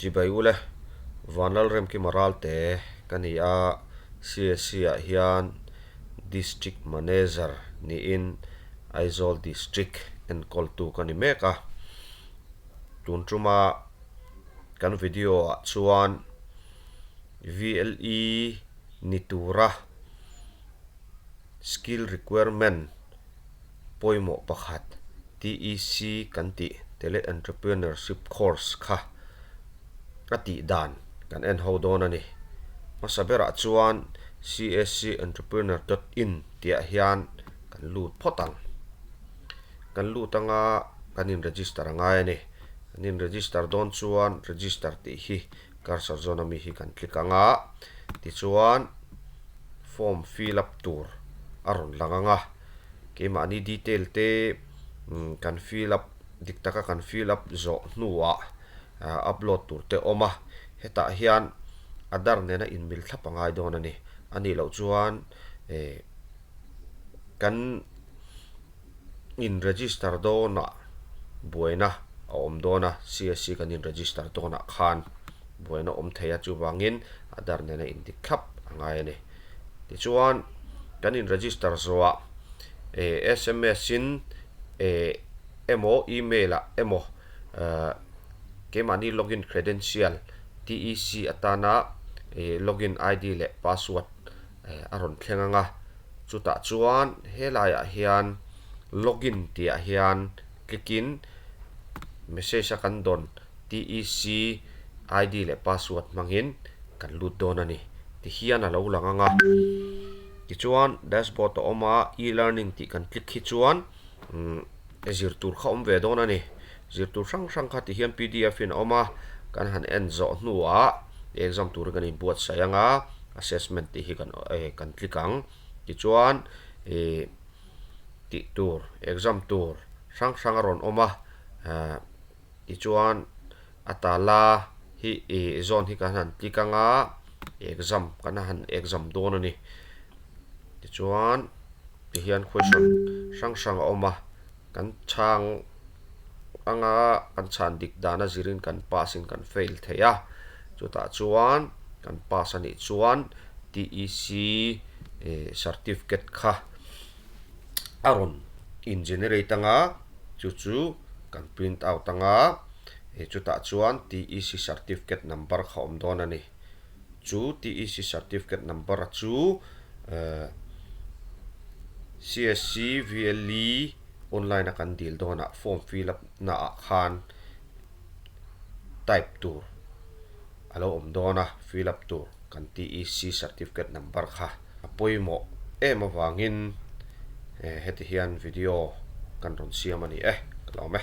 jibai ule vanal rem ki maral te kania CSC a hian district manager ni in Aizawl district en koltu kani meka tuntruma kan video chuan VLE nitura skill requirement poimo pakhat TEC kanti tele entrepreneurship course kha ati dan kan en hodon ani masabera chuan cscentrepreneur.in tia hian kan lut photang kan lutanga kanin register angai ani kanin register don chuan register ti hi karsar zona mi hi kan click anga ti chuan form fill up tur aron langanga kema ani detail te kan fill up diktaka kan fill up zo nuwa upload tur te oma heta hian adar nena inmil thlapangai don ani ani lo chuan kan in register dona buena om dona CSC kan in register dona khan buena om theya chuwangin adar nena in dikhap angai ani ti chuan kan in register zoa SMS in emo email a emo kemani login credential TEC atana login ID le password aron thlenganga chuta chuan helaya hian login tia hian clickin message kan don TEC ID le password mangin kan lut don ani ti hian alo langanga ti chuan dashboard to oma e-learning ti kan click hi chuan zirtur kha om ve don ani zirtur sang sang kha ti hian PDF in oma kan han en zo nuwa exam tur kan in buat sayanga assessment ti hi kan click ang ti chuan ti tur exam tur sang sang ron oma ti chuan atala hi zone hi kan han click anga exam kan han exam don ani ti chuan ti hian question sang sang oma kan chang anga kan chan dik dana zirin kan passin kan fail theya chuta chuan kan pass ani chuan TEC certificate kha aron in generate anga chu kan print out anga chuta chuan TEC certificate number kha om don ani chu TEC certificate number chu CSC VLE online akan deal dona form fill up na khan type tur alo om dona fill up tur kan TEC certificate number kha apoimo mawangin heti hian video kan ron siam ani kalawme